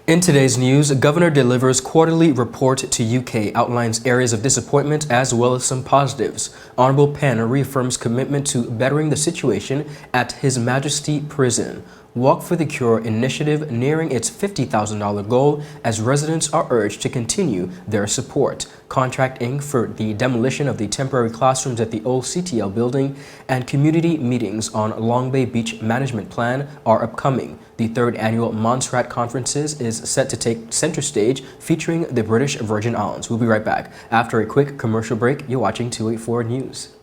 In today's news, Governor delivers quarterly report to UK, outlines areas of disappointment as well as some positives. Honorable Penn reaffirms commitment to bettering the situation at His Majesty Prison. Walk for the Cure initiative nearing its $50,000 goal as residents are urged to continue their support. Contract Inc. for the demolition of the temporary classrooms at the old CTL building and community meetings on Long Bay Beach Management Plan are upcoming. The third annual Monserrat Conferences is set to take center stage, featuring the British Virgin Islands. We'll be right back. After a quick commercial break, you're watching 284 News.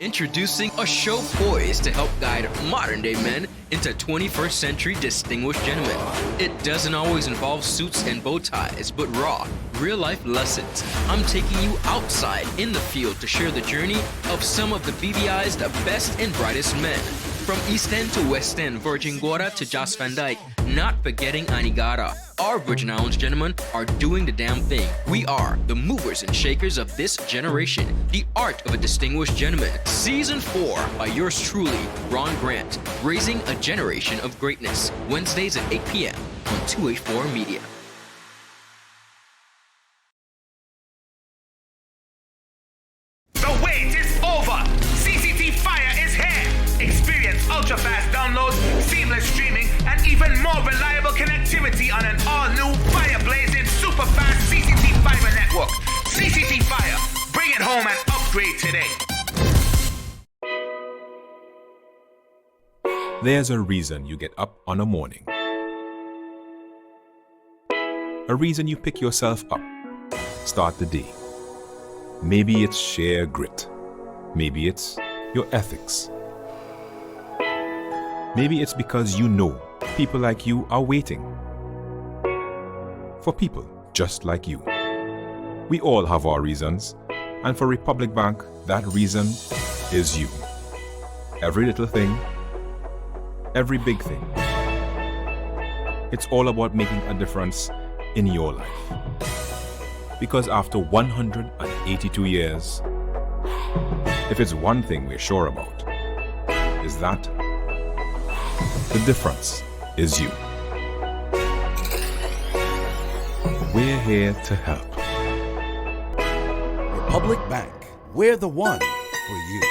Introducing a show poised to help guide modern-day men into 21st century distinguished gentlemen. It doesn't always involve suits and bow ties, but raw, real-life lessons. I'm taking you outside in the field to share the journey of some of the BVI's the best and brightest men. From East End to West End, Virgin Gorda to Jos Van Dyke, not forgetting Anegada. Our Virgin Islands gentlemen are doing the damn thing. We are the movers and shakers of this generation. The Art of a Distinguished Gentleman. Season 4 by yours truly, Ron Grant. Raising a generation of greatness. Wednesdays at 8 p.m. on 284 Media. The wait is over! CCT Fire is here! Experience ultra-fast downloads, seamless streaming, and even more reliable connectivity on an all-new fire-blazing super-fast CCT Fiber network. CCT Fire, bring it home and upgrade today. There's a reason you get up on a morning. A reason you pick yourself up, start the day. Maybe it's sheer grit. Maybe it's your ethics. Maybe it's because you know people like you are waiting for people just like you. We all have our reasons, and for Republic Bank, that reason is you. Every little thing, every big thing. It's all about making a difference in your life. Because after 182 years, if it's one thing we're sure about, is that the difference is you. We're here to help. Republic Bank, we're the one for you.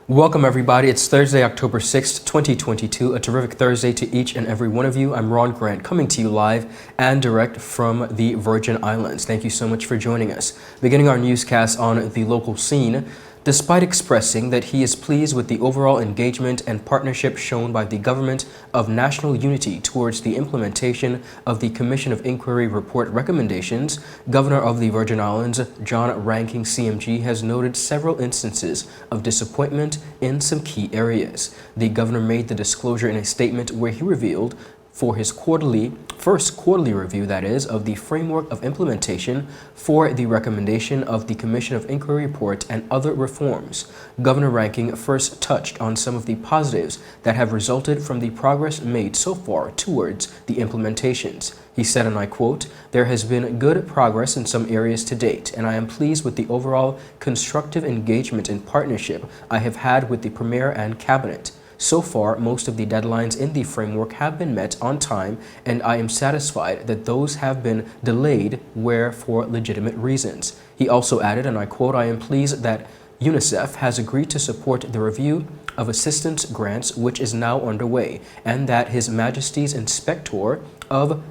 Welcome everybody, it's Thursday, October 6th, 2022. A terrific Thursday to each and every one of you. I'm Ron Grant, coming to you live and direct from the Virgin Islands. Thank you so much for joining us. Beginning our newscast on the local scene, despite expressing that he is pleased with the overall engagement and partnership shown by the Government of National Unity towards the implementation of the Commission of Inquiry report recommendations, Governor of the Virgin Islands, John Ranking CMG, has noted several instances of disappointment in some key areas. The governor made the disclosure in a statement where he revealed for his first quarterly review, that is, of the framework of implementation for the recommendation of the Commission of Inquiry report and other reforms. Governor Ranking first touched on some of the positives that have resulted from the progress made so far towards the implementations. He said, and I quote, "There has been good progress in some areas to date, and I am pleased with the overall constructive engagement and partnership I have had with the Premier and Cabinet. So far, most of the deadlines in the framework have been met on time, and I am satisfied that those have been delayed where for legitimate reasons." He also added, and I quote, "I am pleased that UNICEF has agreed to support the review of assistance grants, which is now underway, and that His Majesty's Inspector of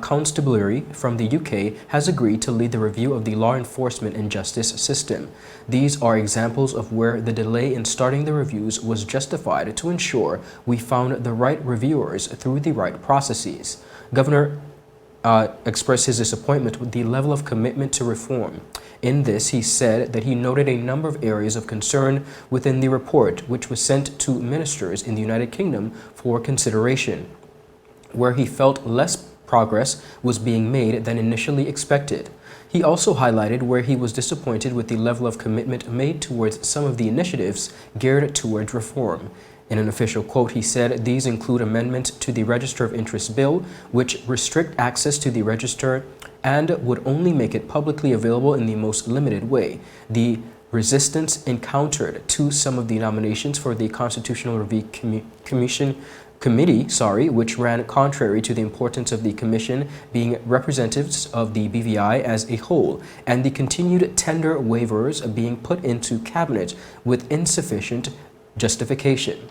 Constabulary from the UK has agreed to lead the review of the law enforcement and justice system. These are examples of where the delay in starting the reviews was justified to ensure we found the right reviewers through the right processes." Governor expressed his disappointment with the level of commitment to reform. In this, he said that he noted a number of areas of concern within the report, which was sent to ministers in the United Kingdom for consideration, where he felt less progress was being made than initially expected. He also highlighted where he was disappointed with the level of commitment made towards some of the initiatives geared towards reform. In an official quote, he said these include amendment to the Register of Interest Bill, which restrict access to the register and would only make it publicly available in the most limited way. The resistance encountered to some of the nominations for the Constitutional Review Commission which ran contrary to the importance of the commission being representatives of the BVI as a whole, and the continued tender waivers being put into cabinet with insufficient justification.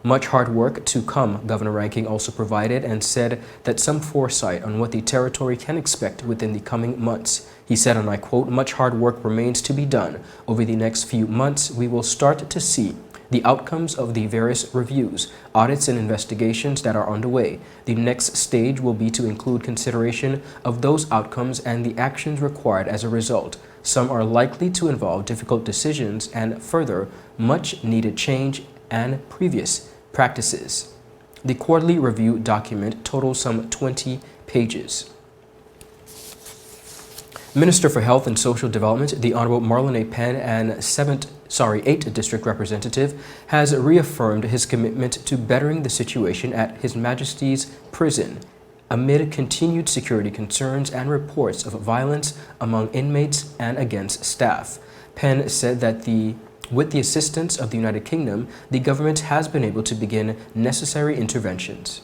Much hard work to come, Governor Ranking also provided and said that some foresight on what the territory can expect within the coming months. He said, and I quote, "Much hard work remains to be done. Over the next few months, we will start to see the outcomes of the various reviews, audits, and investigations that are underway. The next stage will be to include consideration of those outcomes and the actions required as a result. Some are likely to involve difficult decisions and further much needed change and previous practices." The quarterly review document totals some 20 pages. Minister for Health and Social Development, the Honorable Marlon A. Penn, and 8th District Representative, has reaffirmed his commitment to bettering the situation at His Majesty's Prison amid continued security concerns and reports of violence among inmates and against staff. Penn said that with the assistance of the United Kingdom, the government has been able to begin necessary interventions.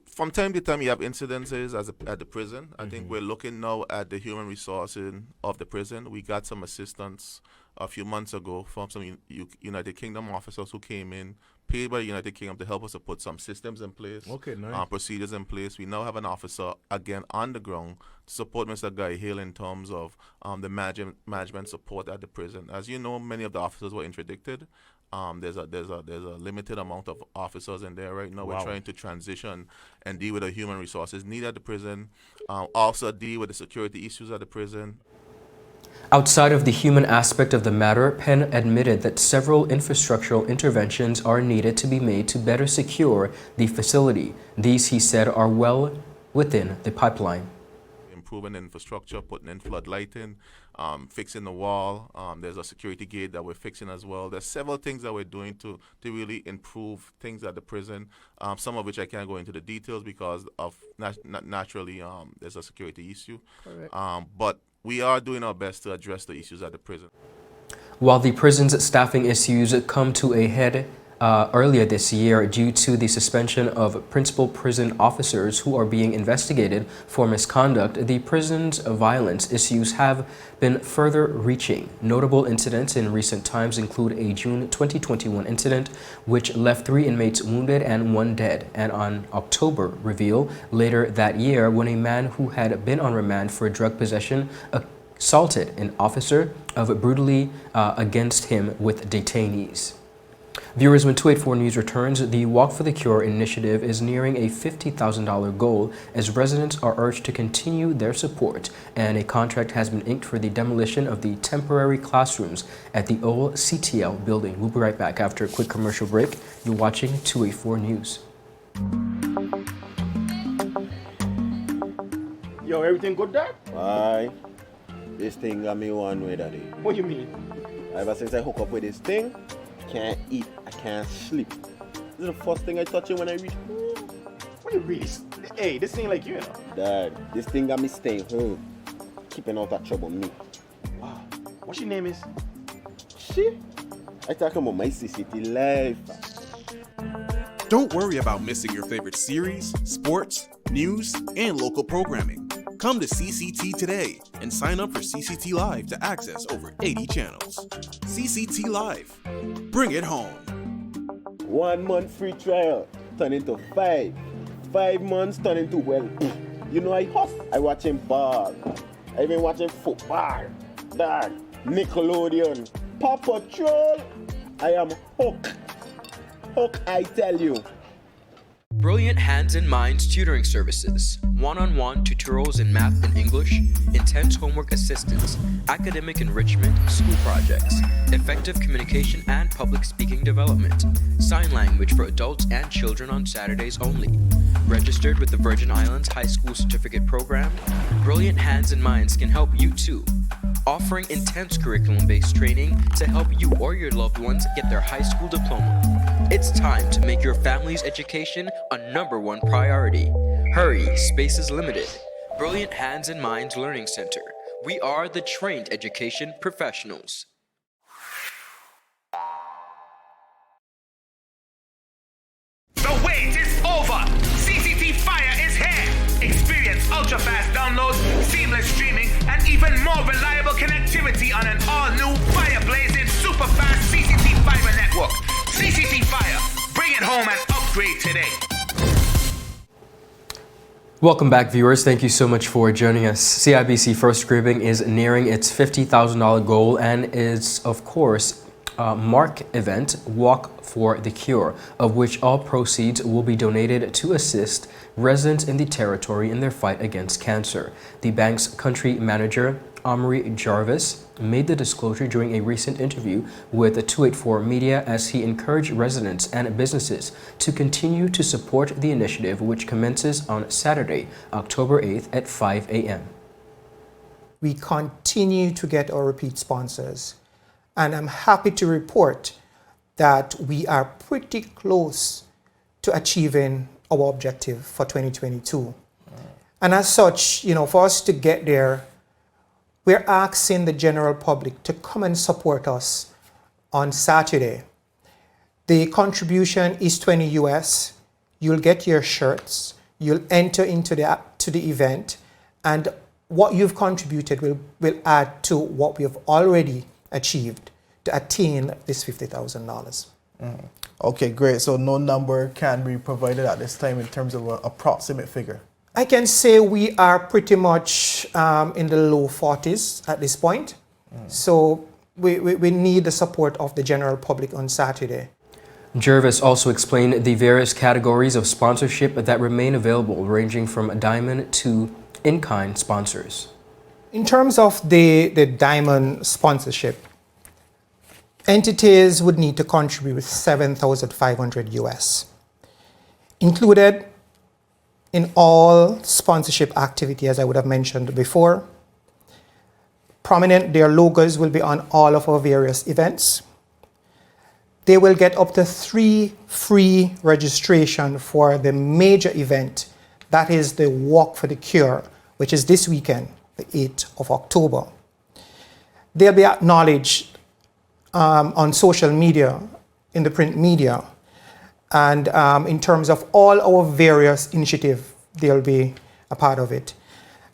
From time to time, you have incidences at the prison. I think we're looking now at the human resources of the prison. We got some assistance a few months ago from some United Kingdom officers who came in, paid by the United Kingdom to help us to put some systems in place, Okay, nice. procedures in place. We now have an officer, again, on the ground to support Mr. Guy Hill in terms of the management support at the prison. As you know, many of the officers were interdicted. There's a limited amount of officers in there right now. Wow. We're trying to transition and deal with the human resources needed at the prison, also deal with the security issues at the prison. Outside of the human aspect of the matter, Penn admitted that several infrastructural interventions are needed to be made to better secure the facility. These, he said, are well within the pipeline. Improving infrastructure, putting in floodlighting, fixing the wall. There's a security gate that we're fixing as well. There's several things that we're doing to really improve things at the prison, some of which I can't go into the details because of naturally there's a security issue. But we are doing our best to address the issues at the prison. While the prison's staffing issues come to a head earlier this year due to the suspension of principal prison officers who are being investigated for misconduct, the prison's violence issues have been further reaching. Notable incidents in recent times include a June 2021 incident which left 3 inmates wounded and 1 dead, and on October reveal later that year when a man who had been on remand for drug possession assaulted an officer of brutally against him with detainees. Viewers, when 284 News returns, the Walk for the Cure initiative is nearing a $50,000 goal as residents are urged to continue their support, and a contract has been inked for the demolition of the temporary classrooms at the old CTL building. We'll be right back after a quick commercial break. You're watching 284 News. Yo, everything good, Dad? Aye. This thing got me one way, Daddy. What you mean? Ever since I hook up with this thing, can't eat, I can't sleep. This is the first thing I touch it when I reach home. What you really? Hey, this ain't like you know. Dad, this thing got me staying home, keeping out of trouble me. Wow. What your name is? Shit, I talking about my CCT life. Don't worry about missing your favorite series, sports, news, and local programming. Come to CCT today and sign up for CCT Live to access over 80 channels. CCT Live. Bring it home. 1 month free trial turn into 5. 5 months turn into, well, you know I huff. I watching ball. I even watching football. Dad, Nickelodeon, Paw Patrol. I am hooked. Hook, I tell you. Brilliant Hands and Minds tutoring services, one-on-one tutorials in math and English, intense homework assistance, academic enrichment, school projects, effective communication and public speaking development, sign language for adults and children on Saturdays only. Registered with the Virgin Islands High School Certificate Program, Brilliant Hands and Minds can help you too. Offering intense curriculum-based training to help you or your loved ones get their high school diploma. It's time to make your family's education a #1 priority. Hurry, space is limited. Brilliant Hands and Minds Learning Center. We are the trained education professionals. The wait is Experience ultra-fast downloads, seamless streaming, and even more reliable connectivity on an all-new fire-blazing super-fast CCT fiber network. CCT Fire, bring it home and upgrade today. Welcome back, viewers. Thank you so much for joining us. CIBC First Grieving is nearing its $50,000 goal and is, of course, a MARC event, Walk for the Cure, of which all proceeds will be donated to assist residents in the territory in their fight against cancer. The bank's country manager, Omri Jarvis, made the disclosure during a recent interview with the 284 Media as he encouraged residents and businesses to continue to support the initiative, which commences on Saturday, October 8th at 5 a.m. We continue to get our repeat sponsors, and I'm happy to report that we are pretty close to achieving our objective for 2022. And as such, for us to get there, we're asking the general public to come and support us on Saturday. The contribution is $20 US. You'll get your shirts. You'll enter into the event, and what you've contributed will add to what we have already achieved to attain this $50,000. Okay, great. So no number can be provided at this time in terms of an approximate figure. I can say we are pretty much in the low 40s at this point. So we need the support of the general public on Saturday. Jervis also explained the various categories of sponsorship that remain available, ranging from diamond to in-kind sponsors. In terms of the diamond sponsorship, entities would need to contribute $7,500 US. Included in all sponsorship activity, as I would have mentioned before, their logos will be on all of our various events. They will get up to 3 free registration for the major event, that is the Walk for the Cure, which is this weekend, the 8th of October. They'll be acknowledged on social media, in the print media, and in terms of all our various initiatives, they'll be a part of it.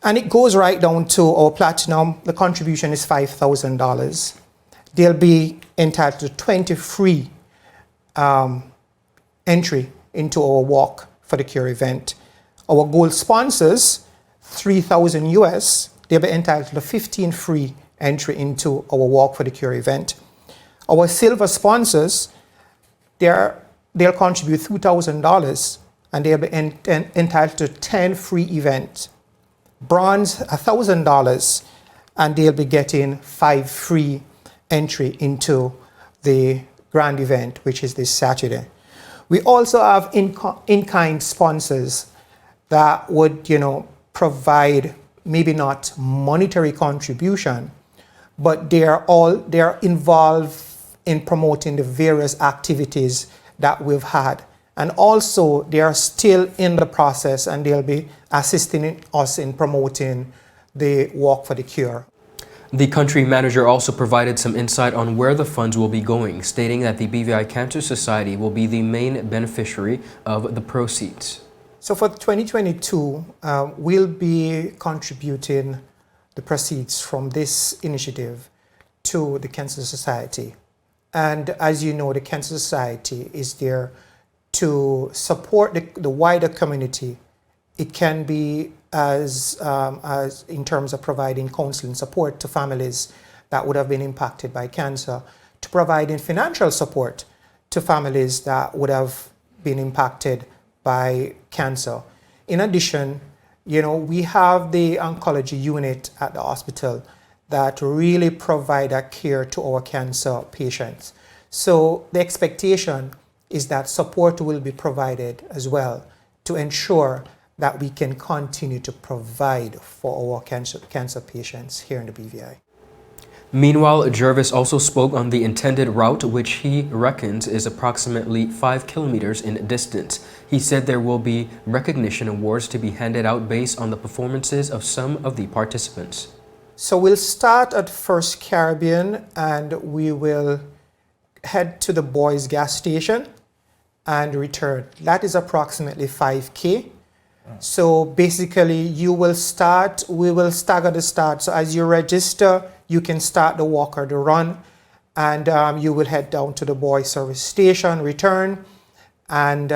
And it goes right down to our platinum. The contribution is $5,000. They'll be entitled to 20 free entry into our Walk for the Cure event. Our gold sponsors, $3,000 US, they'll be entitled to 15 free entry into our Walk for the Cure event. Our silver sponsors, they'll contribute $2,000 and they'll be entitled to 10 free events. Bronze, $1,000, and they'll be getting 5 free entry into the grand event, which is this Saturday. We also have in-kind sponsors that would, provide maybe not monetary contribution, but they're involved in promoting the various activities that we've had. And also they are still in the process and they'll be assisting us in promoting the Walk for the Cure. The country manager also provided some insight on where the funds will be going, stating that the BVI Cancer Society will be the main beneficiary of the proceeds. So for 2022, we'll be contributing the proceeds from this initiative to the Cancer Society. And as you know, the Cancer Society is there to support the wider community. It can be as in terms of providing counseling support to families that would have been impacted by cancer, to providing financial support to families that would have been impacted by cancer. In addition, we have the oncology unit at the hospital that really provide a care to our cancer patients. So the expectation is that support will be provided as well to ensure that we can continue to provide for our cancer patients here in the BVI. Meanwhile, Jervis also spoke on the intended route, which he reckons is approximately 5 kilometers in distance. He said there will be recognition awards to be handed out based on the performances of some of the participants. So we'll start at First Caribbean and we will head to the Boys gas station and return. That is approximately 5K. So basically, we will stagger the start. So as you register, you can start the walk or the run, and you will head down to the boy service station, return, and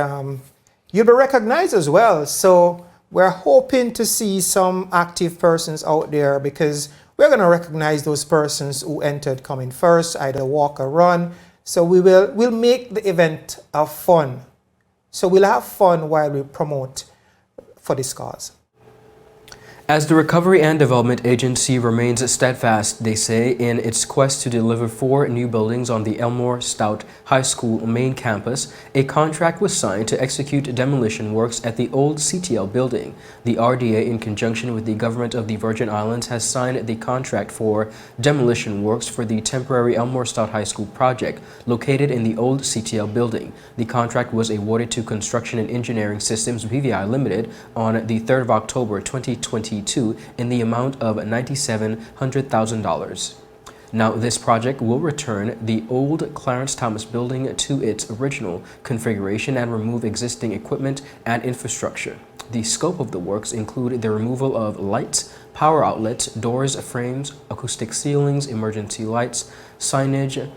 you'll be recognized as well. So we're hoping to see some active persons out there, because we're going to recognize those persons who entered coming first, either walk or run. So we'll make the event fun. So we'll have fun while we promote for this cause. As the Recovery and Development Agency remains steadfast, they say, in its quest to deliver 4 new buildings on the Elmore Stout High School main campus, a contract was signed to execute demolition works at the old CTL building. The RDA, in conjunction with the government of the Virgin Islands, has signed the contract for demolition works for the temporary Elmore Stout High School project located in the old CTL building. The contract was awarded to Construction and Engineering Systems BVI Limited on the 3rd of October 2022 in the amount of $9,700,000. Now, this project will return the old Clarence Thomas building to its original configuration and remove existing equipment and infrastructure. The scope of the works include the removal of lights, power outlets, doors, frames, acoustic ceilings, emergency lights, signage,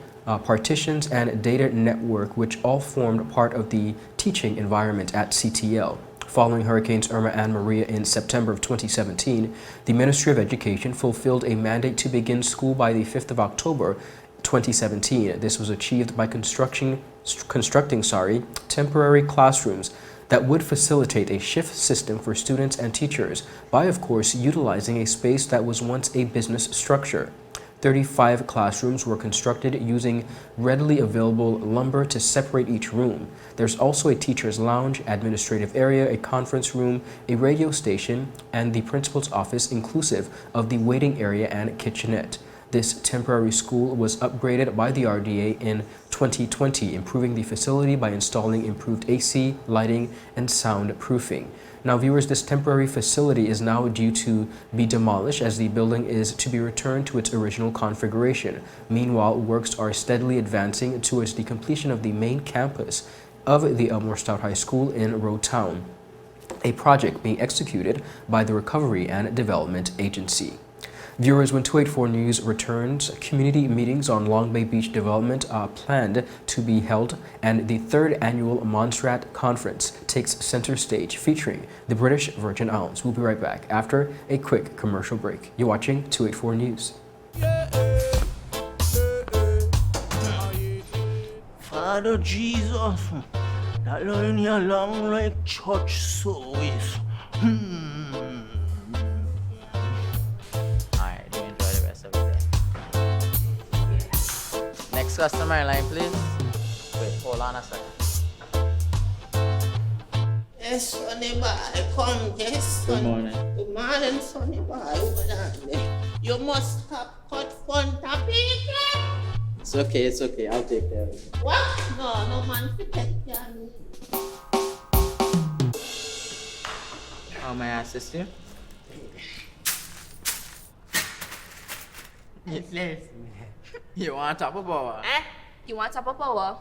partitions, and data network, which all formed part of the teaching environment at CTL. Following Hurricanes Irma and Maria in September of 2017, the Ministry of Education fulfilled a mandate to begin school by the 5th of October 2017. This was achieved by constructing temporary classrooms that would facilitate a shift system for students and teachers by, of course, utilizing a space that was once a business structure. 35 classrooms were constructed using readily available lumber to separate each room. There's also a teacher's lounge, administrative area, a conference room, a radio station, and the principal's office, inclusive of the waiting area and kitchenette. This temporary school was upgraded by the RDA in 2020, improving the facility by installing improved AC, lighting, and soundproofing. Now, viewers, this temporary facility is now due to be demolished as the building is to be returned to its original configuration. Meanwhile, works are steadily advancing towards the completion of the main campus of the Elmore Stout High School in Roe Town, a project being executed by the Recovery and Development Agency. Viewers, when 284 News returns, community meetings on Long Bay Beach development are planned to be held, and the 3rd Annual Monserrat Conference takes center stage, featuring the British Virgin Islands. We'll be right back after a quick commercial break. You're watching 284 News. Father Jesus, that line here long like church service. Next customer line, please. Wait, hold on a second. Yes, Sonny boy, come. Yes, Sonny. Good morning. Good morning, Sonny boy. Over there. You must have cut fun topic. It's okay, I'll take care of it. What? No man forget you. How may I assist you? Yes. You want top of power? You want top of power?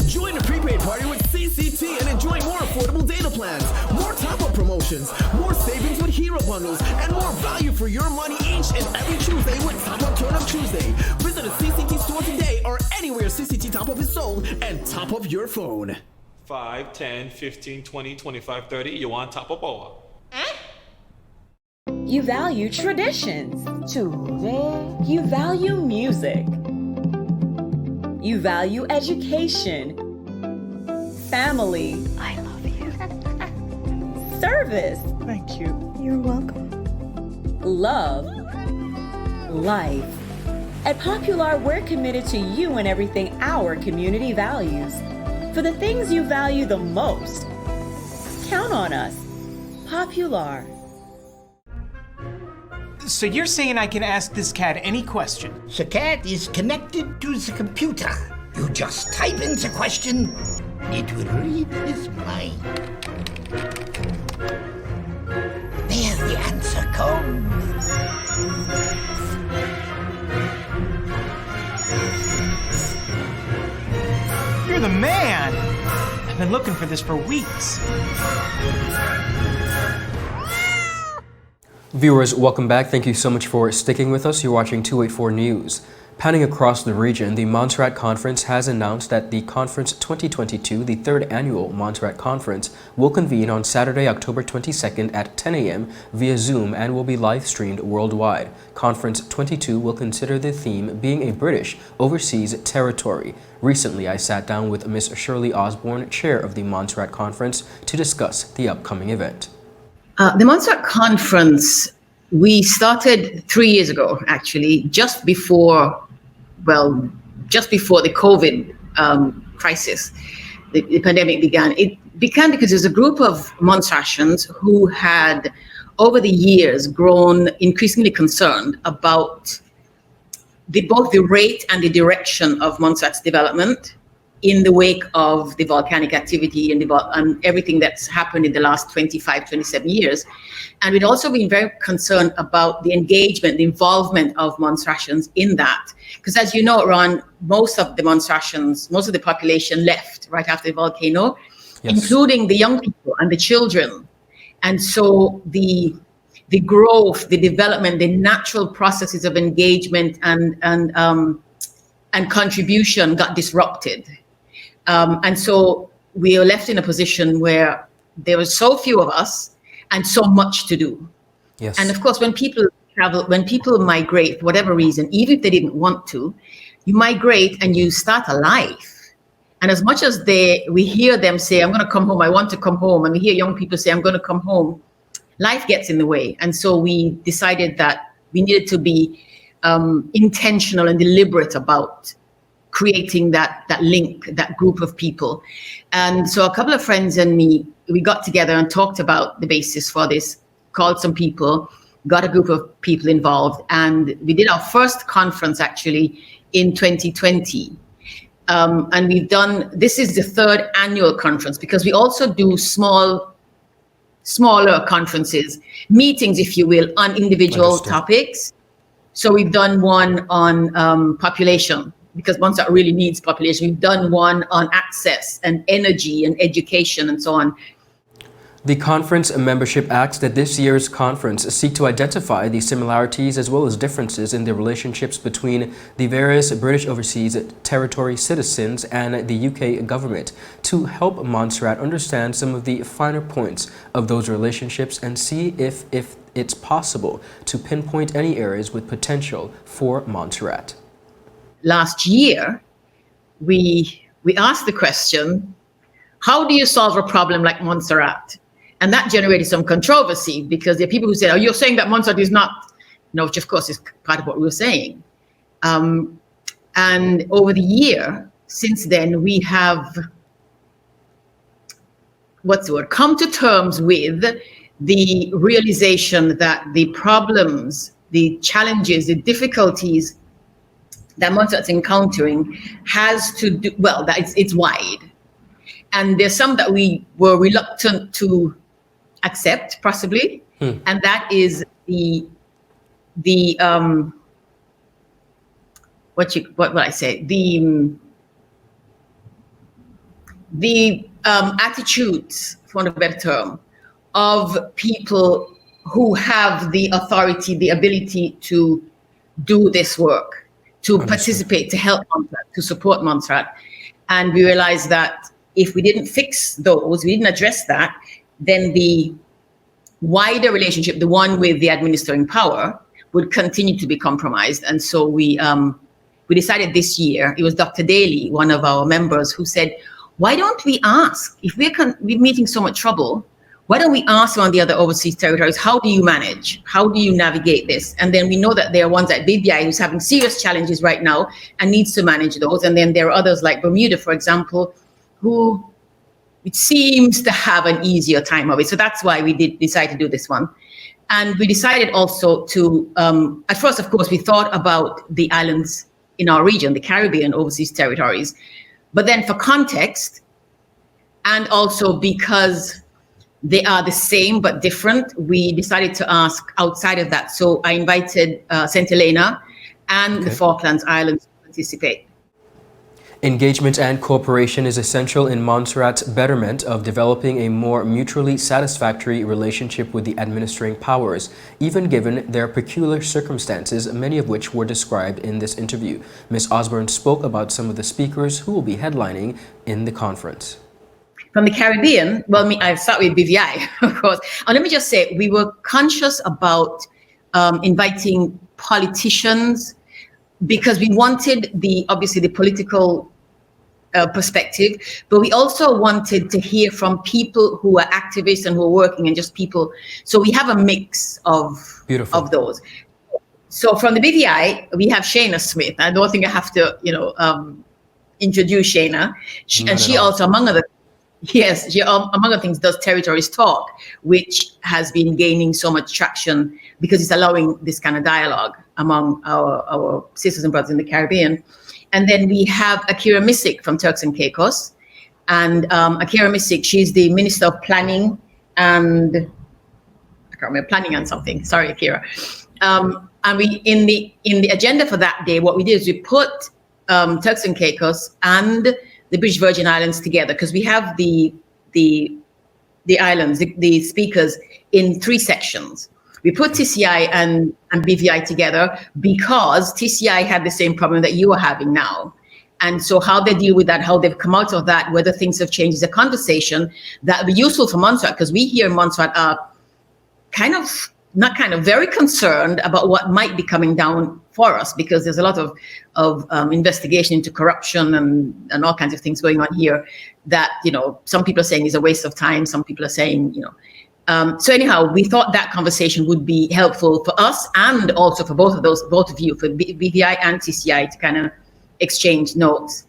Join the prepaid party with CCT and enjoy more affordable data plans, more top-up promotions, more savings with hero bundles, and more value for your money each and every Tuesday with Top Up Turn Up Tuesday. Visit a CCT store today or anywhere CCT Top Up is sold and top up your phone. 5, 10, 15, 20, 25, 30. You want top of power? You value traditions. Today, you value music. You value education. Family. I love you. Service. Thank you. You're welcome. Love. Life. At Popular, we're committed to you and everything our community values. For the things you value the most, count on us. Popular. So you're saying I can ask this cat any question? The cat is connected to the computer. You just type in the question, it will read his mind. There the answer comes. You're the man! I've been looking for this for weeks. Viewers, welcome back. Thank you so much for sticking with us. You're watching 284 News. Panning across the region, the Monserrat Conference has announced that the Conference 2022, the third annual Monserrat Conference, will convene on Saturday, October 22nd at 10 a.m. via Zoom and will be live streamed worldwide. Conference 22 will consider the theme being a British overseas territory. Recently, I sat down with Ms. Shirley Osborne, chair of the Monserrat Conference, to discuss the upcoming event. The Monserrat Conference, we started 3 years ago, actually, just before the COVID crisis, the pandemic began. It began because there's a group of Monserratians who had, over the years, grown increasingly concerned about both the rate and the direction of Montserrat's development in the wake of the volcanic activity and everything that's happened in the last 25, 27 years. And we'd also been very concerned about the engagement, the involvement of Monserratians in that. Because as you know, Ron, most of the Monserratians, most of the population left right after the volcano, yes, including the young people and the children. And so the growth, the development, the natural processes of engagement and contribution got disrupted. And so we were left in a position where there were so few of us and so much to do. Yes. And of course, when people travel, when people migrate for whatever reason, even if they didn't want to, you migrate and you start a life. And as much as we hear them say, I'm going to come home, I want to come home, and we hear young people say, I'm going to come home, life gets in the way. And so we decided that we needed to be intentional and deliberate about creating that link, that group of people. And so a couple of friends and me, we got together and talked about the basis for this, called some people, got a group of people involved, and we did our first conference actually in 2020. And this is the third annual conference because we also do smaller conferences, meetings, if you will, on individual topics. So we've done one on population, because Montserrat really needs population. We've done one on access and energy and education and so on. The conference membership asks that this year's conference seek to identify the similarities as well as differences in the relationships between the various British overseas territory citizens and the UK government to help Montserrat understand some of the finer points of those relationships and see if it's possible to pinpoint any areas with potential for Montserrat. Last year, we asked the question, how do you solve a problem like Montserrat? And that generated some controversy because there are people who said, oh, you're saying that Montserrat is not, which of course is part of what we were saying. And over the year, since then, we have, come to terms with the realization that the problems, the challenges, the difficulties that Montserrat's encountering has to do, that it's wide. And there's some that we were reluctant to accept, possibly, and that is the attitudes, for want of a better term, of people who have the authority, the ability to do this work, to participate, to help Montserrat, to support Montserrat. And we realized that if we didn't fix those, we didn't address that, then the wider relationship, the one with the administering power, would continue to be compromised. And so we decided this year, it was Dr. Daly, one of our members, who said, why don't we ask, if we're meeting so much trouble, why don't we ask on the other overseas territories, how do you manage? How do you navigate this? And then we know that there are ones like BVI who's having serious challenges right now and needs to manage those. And then there are others like Bermuda, for example, who it seems to have an easier time of it. So that's why we did decide to do this one. And we decided also to, at first, of course, we thought about the islands in our region, the Caribbean overseas territories. But then for context, and also because they are the same but different, we decided to ask outside of that. So I invited St. Helena and the Falklands Islands to participate. Engagement and cooperation is essential in Montserrat's betterment of developing a more mutually satisfactory relationship with the administering powers, even given their peculiar circumstances, many of which were described in this interview. Ms. Osborne spoke about some of the speakers who will be headlining in the conference. From the Caribbean, well, I start with BVI, of course. And let me just say, we were conscious about inviting politicians because we wanted obviously the political perspective, but we also wanted to hear from people who are activists and who are working and just people. So we have a mix of those. So from the BVI, we have Shayna Smith. I don't think I have to, introduce Shayna. And she also, among other things, does Territories Talk, which has been gaining so much traction because it's allowing this kind of dialogue among our sisters and brothers in the Caribbean. And then we have Akira Misick from Turks and Caicos. And Akira Misick, she's the Minister of Planning and, I can't remember, Planning and something. Sorry, Akira. And we, in the agenda for that day, what we did is we put Turks and Caicos and the British Virgin Islands together, because we have the islands, the speakers in 3 sections. We put TCI and BVI together because TCI had the same problem that you are having now. And so how they deal with that, how they've come out of that, whether things have changed, is a conversation that would be useful for Montserrat, because we here in Montserrat are very concerned about what might be coming down for us, because there's a lot of investigation into corruption and all kinds of things going on here that, some people are saying is a waste of time. Some people are saying, so anyhow, we thought that conversation would be helpful for us and also for both of you, for BVI and TCI, to kind of exchange notes.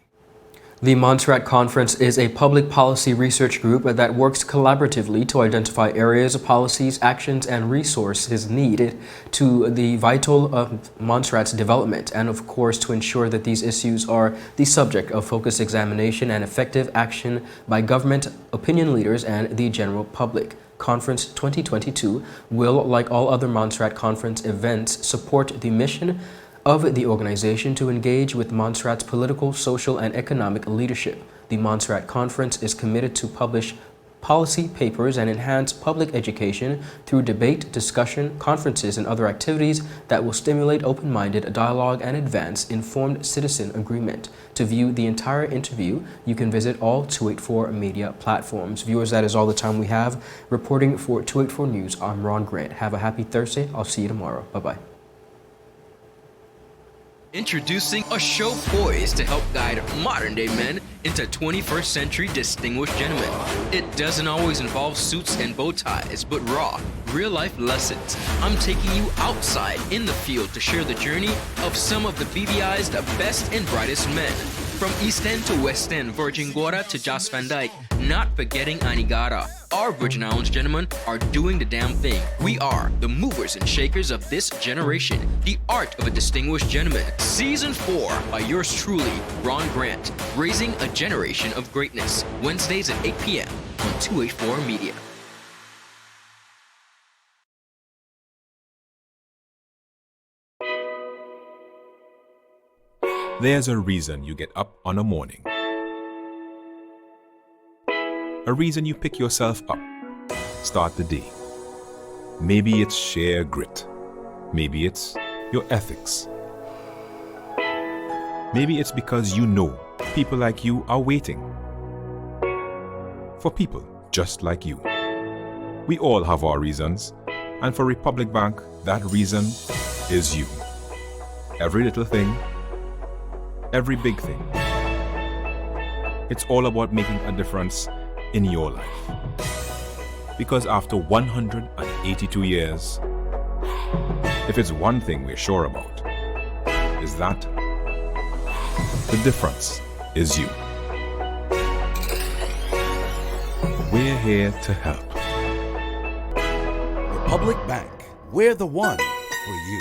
The Monserrat Conference is a public policy research group that works collaboratively to identify areas of policies, actions, and resources needed to the vital of Montserrat's development, and of course to ensure that these issues are the subject of focused examination and effective action by government, opinion leaders, and the general public. Conference 2022 will, like all other Monserrat Conference events, support the mission of the organization to engage with Montserrat's political, social, and economic leadership. The Monserrat Conference is committed to publish policy papers and enhance public education through debate, discussion, conferences, and other activities that will stimulate open-minded dialogue and advance informed citizen agreement. To view the entire interview, you can visit all 284 media platforms. Viewers, that is all the time we have. Reporting for 284 News, I'm Ron Grant. Have a happy Thursday. I'll see you tomorrow. Bye-bye. Introducing a show poised to help guide modern-day men into 21st century distinguished gentlemen. It doesn't always involve suits and bow ties, but raw, real-life lessons. I'm taking you outside in the field to share the journey of some of the BVI's best and brightest men. From East End to West End, Virgin Gorda to Joss Van Dyke, not forgetting Anegada. Our Virgin Islands gentlemen are doing the damn thing. We are the movers and shakers of this generation. The Art of a Distinguished Gentleman. Season 4 by yours truly, Ron Grant. Raising a generation of greatness. Wednesdays at 8 p.m. on 284 Media. There's a reason you get up on a morning. A reason you pick yourself up, start the day. Maybe it's sheer grit. Maybe it's your ethics. Maybe it's because you know people like you are waiting for people just like you. We all have our reasons, and for Republic Bank, that reason is you. Every little thing, every big thing. It's all about making a difference in your life. Because after 182 years, if it's one thing we're sure about, is that the difference is you. We're here to help. Republic Bank, we're the one for you.